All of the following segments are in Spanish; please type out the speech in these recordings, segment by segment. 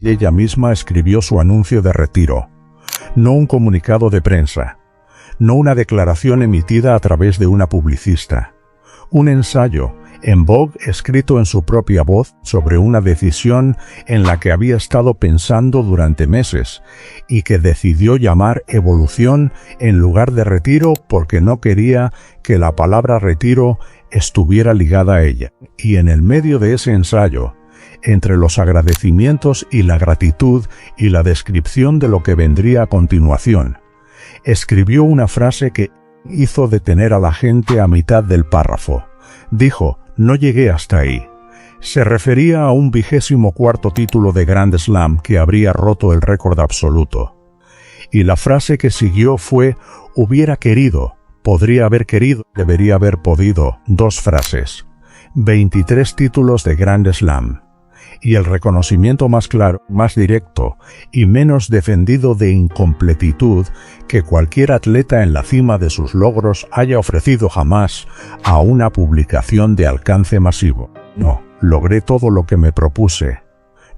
Ella misma escribió su anuncio de retiro. No un comunicado de prensa. No una declaración emitida a través de una publicista. Un ensayo, en Vogue, escrito en su propia voz sobre una decisión en la que había estado pensando durante meses y que decidió llamar evolución en lugar de retiro porque no quería que la palabra retiro estuviera ligada a ella. Y en el medio de ese ensayo, entre los agradecimientos y la gratitud y la descripción de lo que vendría a continuación, escribió una frase que hizo detener a la gente a mitad del párrafo. Dijo: «No llegué hasta ahí». Se refería a un 24º título de Grand Slam que habría roto el récord absoluto. Y la frase que siguió fue: «Hubiera querido, podría haber querido, debería haber podido». 2 frases. 23 títulos de Grand Slam. Y el reconocimiento más claro, más directo y menos defendido de incompletitud que cualquier atleta en la cima de sus logros haya ofrecido jamás a una publicación de alcance masivo. No, logré todo lo que me propuse.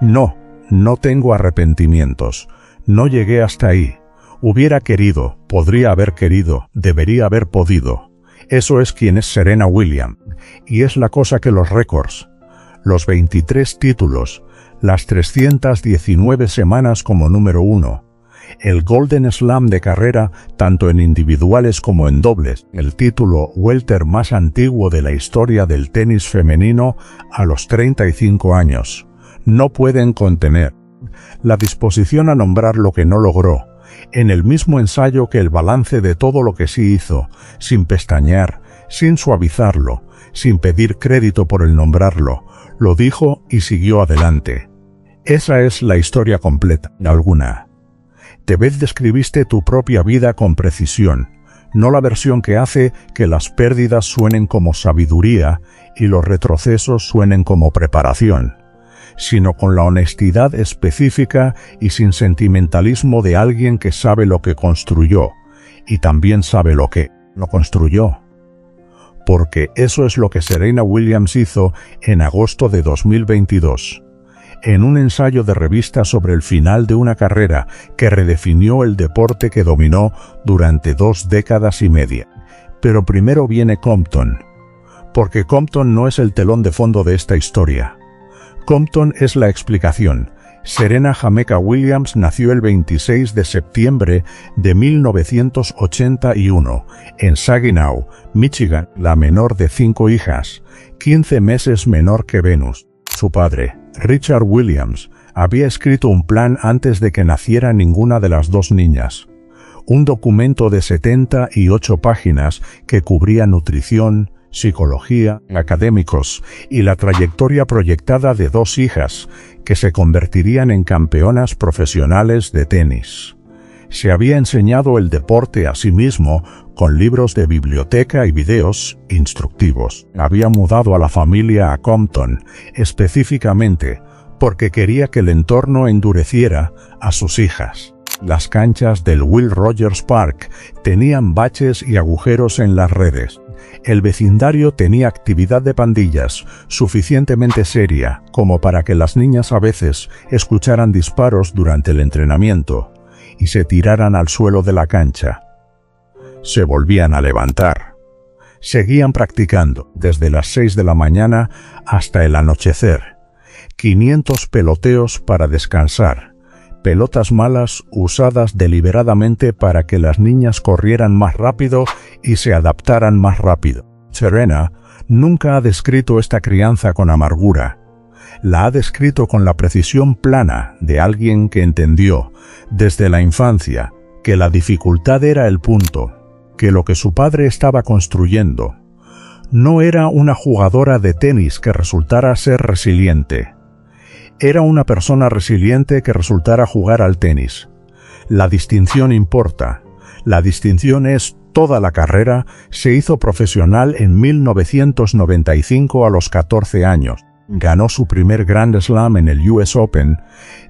No, no tengo arrepentimientos. No llegué hasta ahí. Hubiera querido, podría haber querido, debería haber podido. Eso es quien es Serena Williams. Y es la cosa que los récords, los 23 títulos, las 319 semanas como número 1, el Golden Slam de carrera tanto en individuales como en dobles, el título welter más antiguo de la historia del tenis femenino a los 35 años, no pueden contener la disposición a nombrar lo que no logró, en el mismo ensayo que el balance de todo lo que sí hizo, sin pestañear, sin suavizarlo, sin pedir crédito por el nombrarlo. Lo dijo y siguió adelante. Esa es la historia completa, alguna. Te vez describiste tu propia vida con precisión, no la versión que hace que las pérdidas suenen como sabiduría y los retrocesos suenen como preparación, sino con la honestidad específica y sin sentimentalismo de alguien que sabe lo que construyó y también sabe lo que no construyó. Porque eso es lo que Serena Williams hizo en agosto de 2022, en un ensayo de revista sobre el final de una carrera que redefinió el deporte que dominó durante 2 décadas y media. Pero primero viene Compton, porque Compton no es el telón de fondo de esta historia. Compton es la explicación. Serena Jamaica Williams nació el 26 de septiembre de 1981 en Saginaw, Michigan, la menor de 5 hijas, 15 meses menor que Venus. Su padre, Richard Williams, había escrito un plan antes de que naciera ninguna de las 2 niñas. Un documento de 78 páginas que cubría nutrición, psicología, académicos y la trayectoria proyectada de 2 hijas que se convertirían en campeonas profesionales de tenis. Se había enseñado el deporte a sí mismo con libros de biblioteca y videos instructivos. Había mudado a la familia a Compton, específicamente porque quería que el entorno endureciera a sus hijas. Las canchas del Will Rogers Park tenían baches y agujeros en las redes. El vecindario tenía actividad de pandillas suficientemente seria como para que las niñas a veces escucharan disparos durante el entrenamiento y se tiraran al suelo de la cancha. Se volvían a levantar. Seguían practicando desde las 6 de la mañana hasta el anochecer. 500 peloteos para descansar. Pelotas malas usadas deliberadamente para que las niñas corrieran más rápido y se adaptaran más rápido. Serena nunca ha descrito esta crianza con amargura. La ha descrito con la precisión plana de alguien que entendió, desde la infancia, que la dificultad era el punto, que lo que su padre estaba construyendo no era una jugadora de tenis que resultara ser resiliente. Era una persona resiliente que resultara jugar al tenis. La distinción importa. La distinción es toda la carrera. Se hizo profesional en 1995 a los 14 años. Ganó su primer Grand Slam en el US Open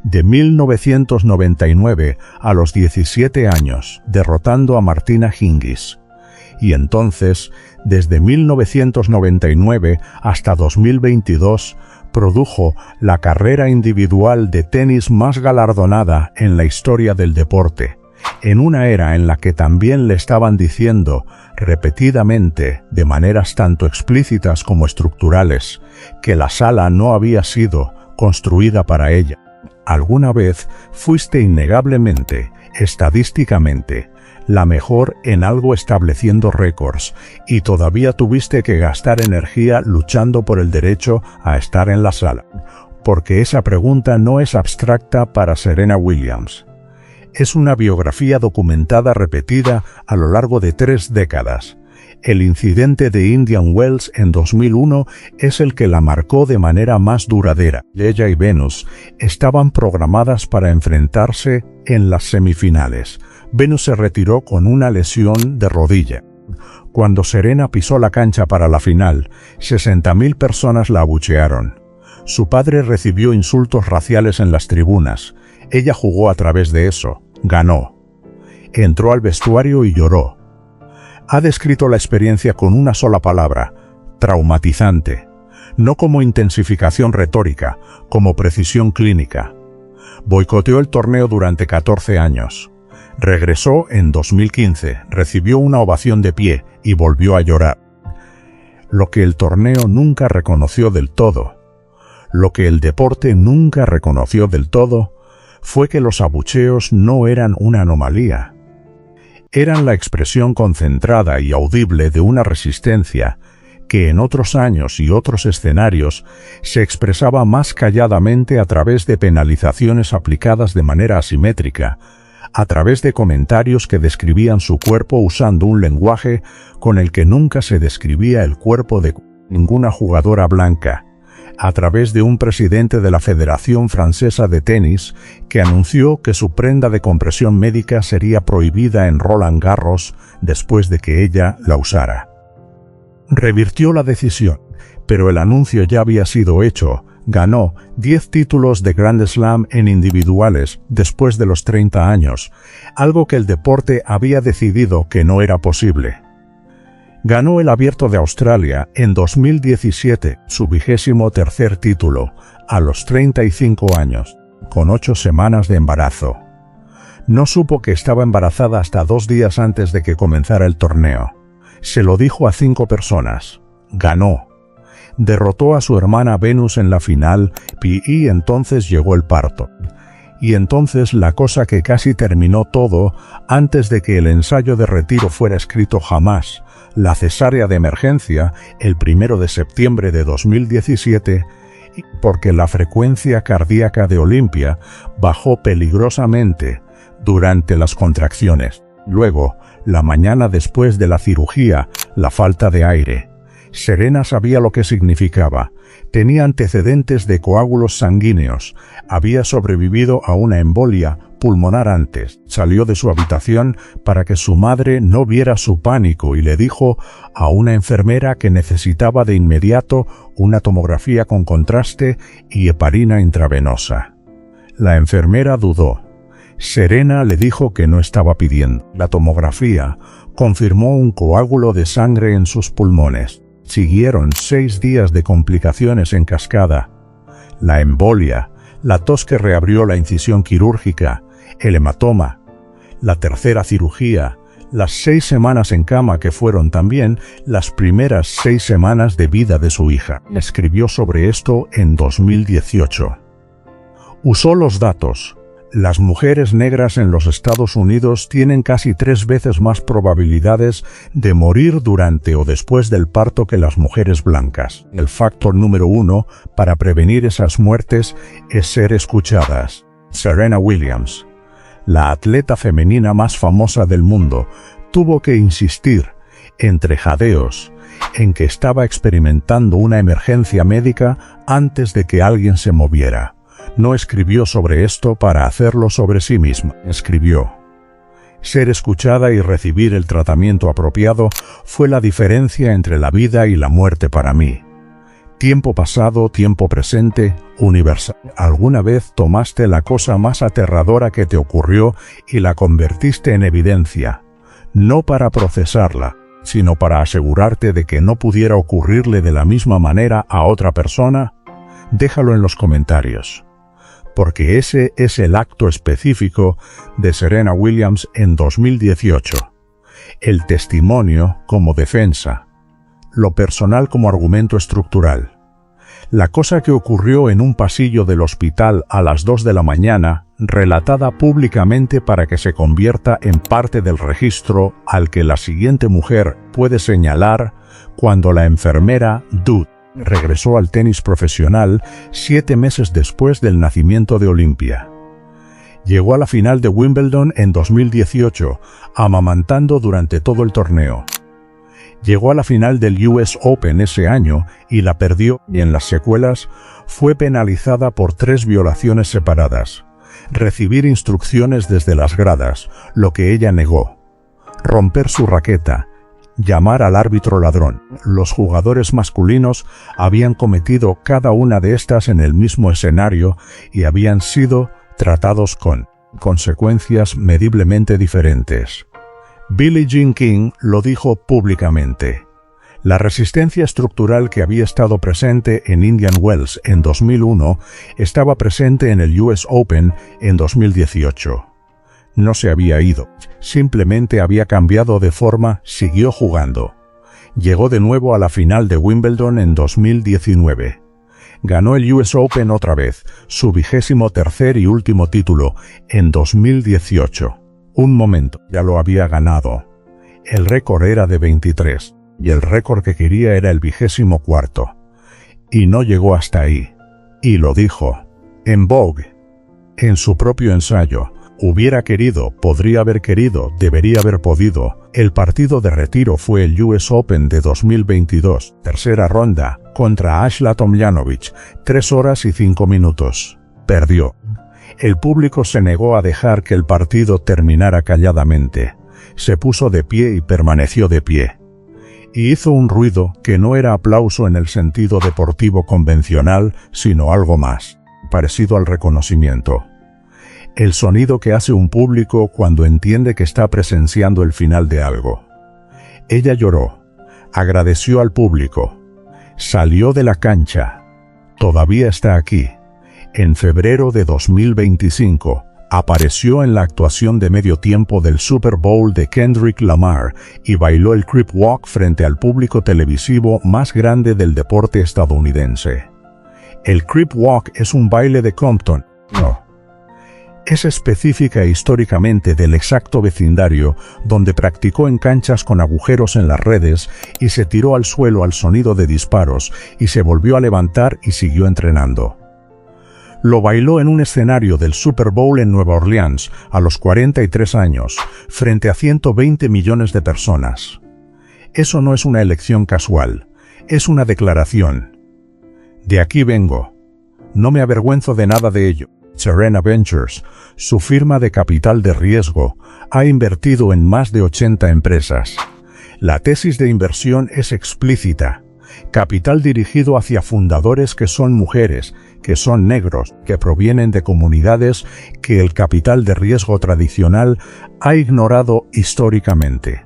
de 1999 a los 17 años, derrotando a Martina Hingis. Y entonces, desde 1999 hasta 2022, produjo la carrera individual de tenis más galardonada en la historia del deporte, en una era en la que también le estaban diciendo repetidamente, de maneras tanto explícitas como estructurales, que la sala no había sido construida para ella. Alguna vez fuiste innegablemente, estadísticamente, la mejor en algo estableciendo récords, y todavía tuviste que gastar energía luchando por el derecho a estar en la sala. Porque esa pregunta no es abstracta para Serena Williams. Es una biografía documentada repetida a lo largo de 3 décadas. El incidente de Indian Wells en 2001 es el que la marcó de manera más duradera. Ella y Venus estaban programadas para enfrentarse en las semifinales. Venus se retiró con una lesión de rodilla. Cuando Serena pisó la cancha para la final, 60.000 personas la abuchearon. Su padre recibió insultos raciales en las tribunas. Ella jugó a través de eso. Ganó. Entró al vestuario y lloró. Ha descrito la experiencia con una sola palabra: traumatizante. No como intensificación retórica, como precisión clínica. Boicoteó el torneo durante 14 años. Regresó en 2015, recibió una ovación de pie y volvió a llorar. Lo que el torneo nunca reconoció del todo, lo que el deporte nunca reconoció del todo, fue que los abucheos no eran una anomalía. Eran la expresión concentrada y audible de una resistencia que en otros años y otros escenarios se expresaba más calladamente a través de penalizaciones aplicadas de manera asimétrica, a través de comentarios que describían su cuerpo usando un lenguaje con el que nunca se describía el cuerpo de ninguna jugadora blanca, a través de un presidente de la Federación Francesa de Tenis que anunció que su prenda de compresión médica sería prohibida en Roland Garros después de que ella la usara. Revirtió la decisión, pero el anuncio ya había sido hecho. Ganó 10 títulos de Grand Slam en individuales después de los 30 años, algo que el deporte había decidido que no era posible. Ganó el Abierto de Australia en 2017, su 23º título, a los 35 años, con 8 semanas de embarazo. No supo que estaba embarazada hasta 2 días antes de que comenzara el torneo. Se lo dijo a 5 personas. Ganó. Derrotó a su hermana Venus en la final y entonces llegó el parto. Y entonces la cosa que casi terminó todo antes de que el ensayo de retiro fuera escrito jamás, la cesárea de emergencia, el 1 de septiembre de 2017, porque la frecuencia cardíaca de Olimpia bajó peligrosamente durante las contracciones. Luego, la mañana después de la cirugía, la falta de aire. Serena sabía lo que significaba. Tenía antecedentes de coágulos sanguíneos. Había sobrevivido a una embolia pulmonar antes. Salió de su habitación para que su madre no viera su pánico y le dijo a una enfermera que necesitaba de inmediato una tomografía con contraste y heparina intravenosa. La enfermera dudó. Serena le dijo que no estaba pidiendo. La tomografía confirmó un coágulo de sangre en sus pulmones. Siguieron 6 días de complicaciones en cascada. La embolia, la tos que reabrió la incisión quirúrgica, el hematoma, la tercera cirugía, las 6 semanas en cama que fueron también las primeras 6 semanas de vida de su hija. Escribió sobre esto en 2018. Usó los datos. Las mujeres negras en los Estados Unidos tienen casi 3 veces más probabilidades de morir durante o después del parto que las mujeres blancas. El factor número 1 para prevenir esas muertes es ser escuchadas. Serena Williams, la atleta femenina más famosa del mundo, tuvo que insistir, entre jadeos, en que estaba experimentando una emergencia médica antes de que alguien se moviera. No escribió sobre esto para hacerlo sobre sí misma. Escribió: ser escuchada y recibir el tratamiento apropiado fue la diferencia entre la vida y la muerte para mí. Tiempo pasado, tiempo presente, universal. ¿Alguna vez tomaste la cosa más aterradora que te ocurrió y la convertiste en evidencia? No para procesarla, sino para asegurarte de que no pudiera ocurrirle de la misma manera a otra persona. Déjalo en los comentarios, porque ese es el acto específico de Serena Williams en 2018. El testimonio como defensa, lo personal como argumento estructural. La cosa que ocurrió en un pasillo del hospital a las 2 de la mañana, relatada públicamente para que se convierta en parte del registro al que la siguiente mujer puede señalar cuando la enfermera Dud regresó al tenis profesional 7 meses después del nacimiento de Olimpia. Llegó a la final de Wimbledon en 2018, amamantando durante todo el torneo. Llegó a la final del US Open ese año y la perdió, y en las secuelas fue penalizada por 3 violaciones separadas. Recibir instrucciones desde las gradas, lo que ella negó. Romper su raqueta. Llamar al árbitro ladrón. Los jugadores masculinos habían cometido cada una de estas en el mismo escenario y habían sido tratados con consecuencias mediblemente diferentes. Billie Jean King lo dijo públicamente. La resistencia estructural que había estado presente en Indian Wells en 2001 estaba presente en el US Open en 2018. No se había ido, simplemente había cambiado de forma, siguió jugando. Llegó de nuevo a la final de Wimbledon en 2019. Ganó el US Open otra vez, su 23º y último título, en 2018. Un momento, ya lo había ganado. El récord era de 23, y el récord que quería era el 24. Y no llegó hasta ahí. Y lo dijo. En Vogue. En su propio ensayo. Hubiera querido, podría haber querido, debería haber podido. El partido de retiro fue el US Open de 2022, tercera ronda, contra Ajla Tomljanovic, 3 horas y 5 minutos. Perdió. El público se negó a dejar que el partido terminara calladamente. Se puso de pie y permaneció de pie. Y hizo un ruido que no era aplauso en el sentido deportivo convencional, sino algo más, parecido al reconocimiento. El sonido que hace un público cuando entiende que está presenciando el final de algo. Ella lloró, agradeció al público, salió de la cancha. Todavía está aquí. En febrero de 2025, apareció en la actuación de medio tiempo del Super Bowl de Kendrick Lamar y bailó el Crip Walk frente al público televisivo más grande del deporte estadounidense. El Crip Walk es un baile de Compton. No. Es específica históricamente del exacto vecindario donde practicó en canchas con agujeros en las redes y se tiró al suelo al sonido de disparos y se volvió a levantar y siguió entrenando. Lo bailó en un escenario del Super Bowl en Nueva Orleans a los 43 años, frente a 120 millones de personas. Eso no es una elección casual, es una declaración. De aquí vengo. No me avergüenzo de nada de ello. Serena Ventures, su firma de capital de riesgo, ha invertido en más de 80 empresas. La tesis de inversión es explícita. Capital dirigido hacia fundadores que son mujeres, que son negros, que provienen de comunidades que el capital de riesgo tradicional ha ignorado históricamente.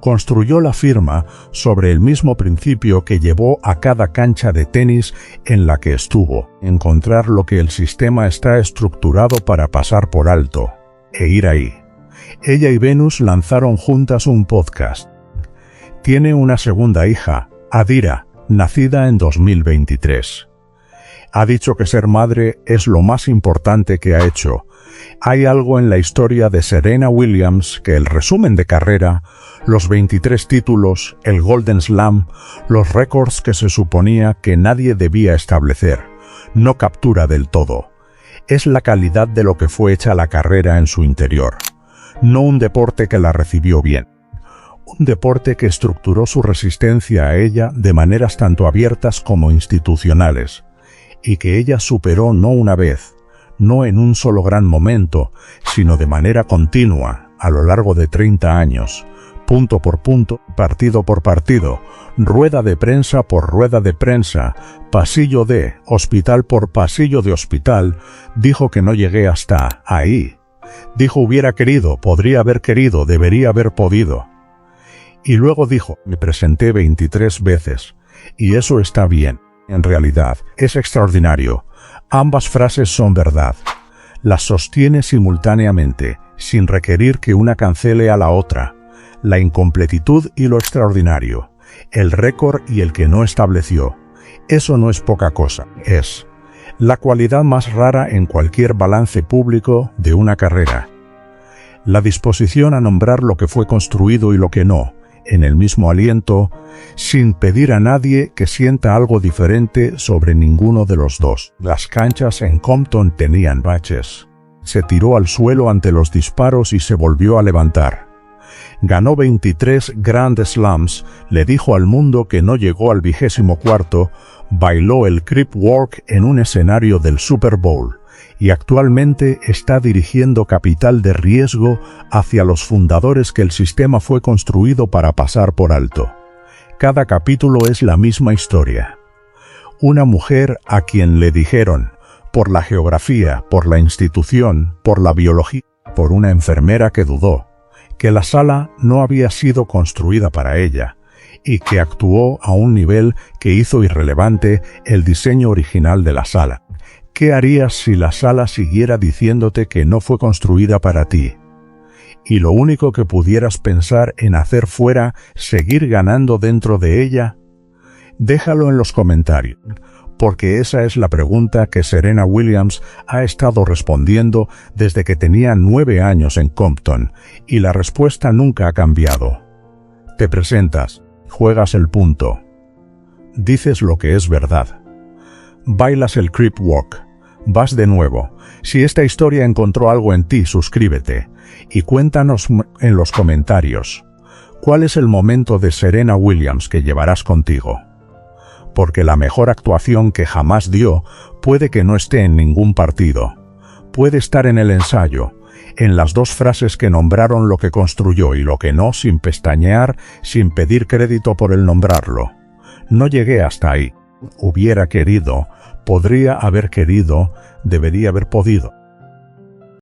Construyó la firma sobre el mismo principio que llevó a cada cancha de tenis en la que estuvo, encontrar lo que el sistema está estructurado para pasar por alto, e ir ahí. Ella y Venus lanzaron juntas un podcast. Tiene una segunda hija, Adira, nacida en 2023. Ha dicho que ser madre es lo más importante que ha hecho. Hay algo en la historia de Serena Williams que el resumen de carrera, los 23 títulos, el Golden Slam, los récords que se suponía que nadie debía establecer, no captura del todo. Es la calidad de lo que fue hecha la carrera en su interior, no un deporte que la recibió bien. Un deporte que estructuró su resistencia a ella de maneras tanto abiertas como institucionales, y que ella superó no una vez, no en un solo gran momento, sino de manera continua, a lo largo de 30 años, punto por punto, partido por partido, rueda de prensa por rueda de prensa, pasillo de, hospital por pasillo de hospital, dijo que no llegué hasta ahí. Dijo hubiera querido, podría haber querido, debería haber podido. Y luego dijo, me presenté 23 veces, y eso está bien. En realidad, es extraordinario. Ambas frases son verdad. Las sostiene simultáneamente, sin requerir que una cancele a la otra. La incompletitud y lo extraordinario. El récord y el que no estableció. Eso no es poca cosa, es la cualidad más rara en cualquier balance público de una carrera. La disposición a nombrar lo que fue construido y lo que no, en el mismo aliento, sin pedir a nadie que sienta algo diferente sobre ninguno de los dos. Las canchas en Compton tenían baches. Se tiró al suelo ante los disparos y se volvió a levantar. Ganó 23 Grand Slams, le dijo al mundo que no llegó al 24º, bailó el Crip Walk en un escenario del Super Bowl y actualmente está dirigiendo capital de riesgo hacia los fundadores que el sistema fue construido para pasar por alto. Cada capítulo es la misma historia. Una mujer a quien le dijeron, por la geografía, por la institución, por la biología, por una enfermera que dudó, que la sala no había sido construida para ella, y que actuó a un nivel que hizo irrelevante el diseño original de la sala. ¿Qué harías si la sala siguiera diciéndote que no fue construida para ti? Y lo único que pudieras pensar en hacer fuera seguir ganando dentro de ella? Déjalo en los comentarios, porque esa es la pregunta que Serena Williams ha estado respondiendo desde que tenía 9 años en Compton, y la respuesta nunca ha cambiado. Te presentas, juegas el punto, dices lo que es verdad, bailas el Crip Walk, vas de nuevo. Si esta historia encontró algo en ti, suscríbete y cuéntanos en los comentarios cuál es el momento de Serena Williams que llevarás contigo. Porque la mejor actuación que jamás dio puede que no esté en ningún partido. Puede estar en el ensayo, en las dos frases que nombraron lo que construyó y lo que no, sin pestañear, sin pedir crédito por el nombrarlo. No llegué hasta ahí. Hubiera querido, podría haber querido, debería haber podido.